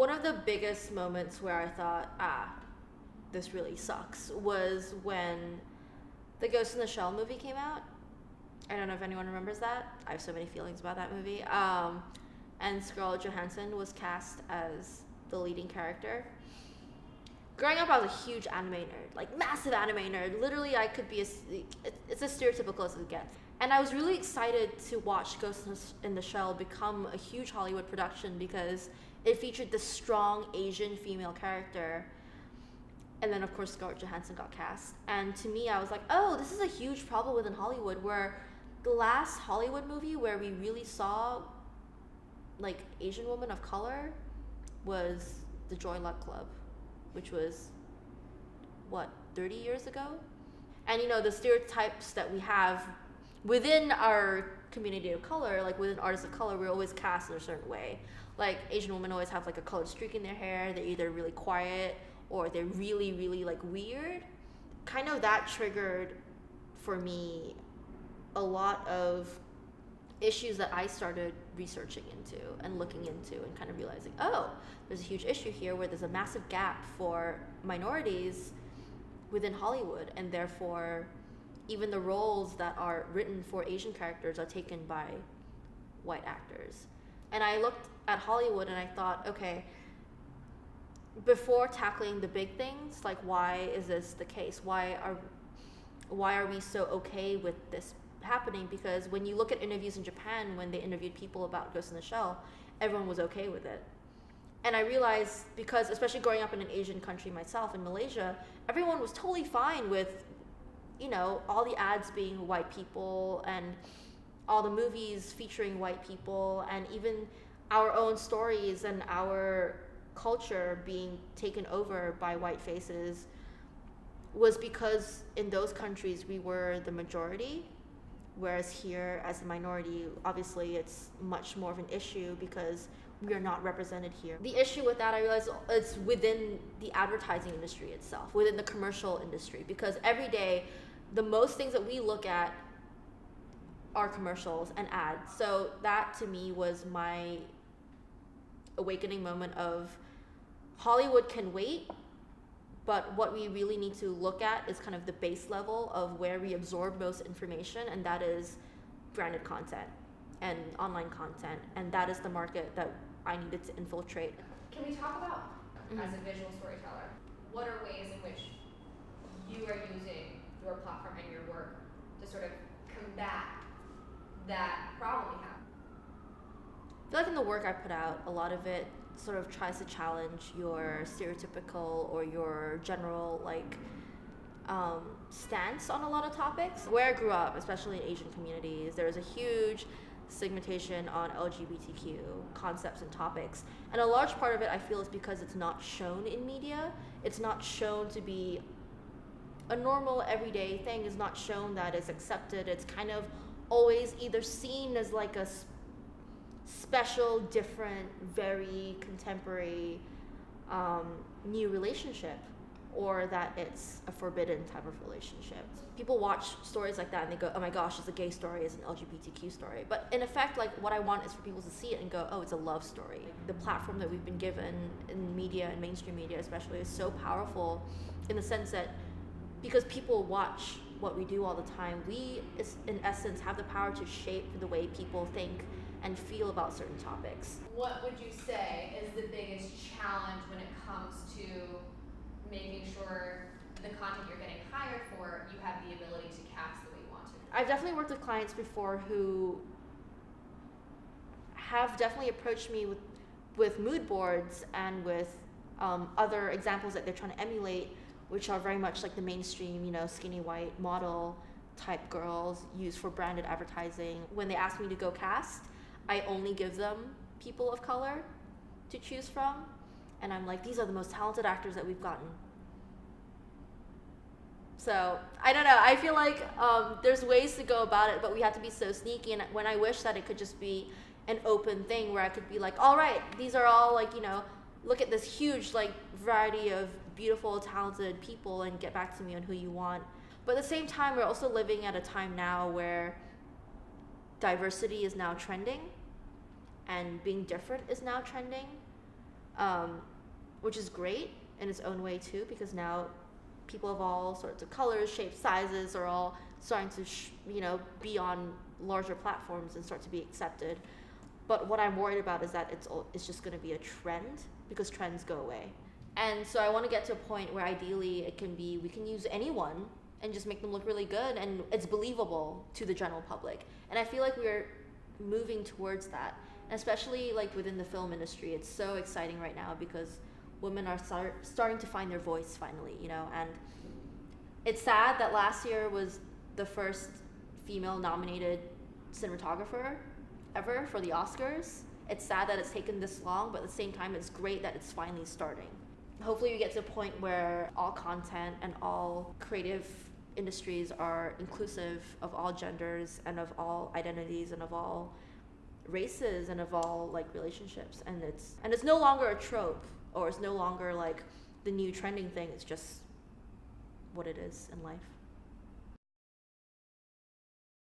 One of the biggest moments where I thought, this really sucks, was when the Ghost in the Shell movie came out. I don't know if anyone remembers that. I have so many feelings about that movie. And Scarlett Johansson was cast as the leading character. Growing up, I was a huge anime nerd, like massive anime nerd. Literally, I could be it's as stereotypical as it gets. And I was really excited to watch Ghost in the Shell become a huge Hollywood production because it featured this strong Asian female character. And then, of course, Scarlett Johansson got cast. And to me, I was like, oh, this is a huge problem within Hollywood, where the last Hollywood movie where we really saw, like, Asian women of color was The Joy Luck Club, which was, 30 years ago? And, the stereotypes that we have within our community of color, like within artists of color, we're always cast in a certain way. Like, Asian women always have, like, a colored streak in their hair. They're either really quiet or they're really, really, like, weird. Kind of that triggered, for me, a lot of issues that I started researching into and looking into and kind of realizing, oh, there's a huge issue here where there's a massive gap for minorities within Hollywood, and therefore even the roles that are written for Asian characters are taken by white actors. And I looked at Hollywood and I thought, okay, before tackling the big things, like, why is this the case? Why are we so okay with this happening? Because when you look at interviews in Japan, when they interviewed people about Ghost in the Shell, everyone was okay with it. And I realized, because especially growing up in an Asian country myself, in Malaysia, everyone was totally fine with, all the ads being white people and all the movies featuring white people, and even our own stories and our culture being taken over by white faces, was because in those countries we were the majority, whereas here as a minority, obviously it's much more of an issue because we are not represented here. The issue with that, I realized, is within the advertising industry itself, within the commercial industry, because every day the most things that we look at are commercials and ads. So that to me was my awakening moment of Hollywood can wait, but what we really need to look at is kind of the base level of where we absorb most information, and that is branded content and online content, and that is the market that I needed to infiltrate. Can we talk about, as a visual storyteller, what are ways in which you are using your platform and your work to sort of combat that problem you have? I feel like in the work I put out, a lot of it sort of tries to challenge your stereotypical or your general stance on a lot of topics. Where I grew up, especially in Asian communities, there is a huge stigmatization on LGBTQ concepts and topics, and a large part of it I feel is because it's not shown in media. It's not shown to be a normal everyday thing. It's not shown that it's accepted. It's kind of always either seen as like a special, different, very contemporary new relationship, or that it's a forbidden type of relationship. People watch stories like that and they go, oh my gosh, it's a gay story, it's an LGBTQ story. But in effect, like, what I want is for people to see it and go, oh, it's a love story. The platform that we've been given in media and mainstream media especially is so powerful, in the sense that because people watch what we do all the time, we in essence have the power to shape the way people think and feel about certain topics. What would you say is the biggest challenge when it comes to making sure the content you're getting hired for, you have the ability to cast the way you want to? I've definitely worked with clients before who have definitely approached me with mood boards and with other examples that they're trying to emulate, which are very much like the mainstream, skinny white model type girls used for branded advertising. When they ask me to go cast, I only give them people of color to choose from, and I'm like, these are the most talented actors that we've gotten. So I don't know, I feel like there's ways to go about it, but we have to be so sneaky. And when I wish that it could just be an open thing where I could be like, all right, these are all look at this huge variety of beautiful, talented people and get back to me on who you want. But at the same time, we're also living at a time now where diversity is now trending and being different is now trending. which is great in its own way too, because now people of all sorts of colors, shapes, sizes are all starting to be on larger platforms and start to be accepted. But what I'm worried about is that it's just going to be a trend, because trends go away. And so I want to get to a point where ideally we can use anyone and just make them look really good, and it's believable to the general public. And I feel like we're moving towards that, and especially like within the film industry. It's so exciting right now because women are starting to find their voice finally, and it's sad that last year was the first female nominated cinematographer ever for the Oscars. It's sad that it's taken this long, but at the same time, it's great that it's finally starting. Hopefully we get to a point where all content and all creative industries are inclusive of all genders and of all identities and of all races and of all like relationships, and it's no longer a trope, or it's no longer like the new trending thing. It's just what it is in life.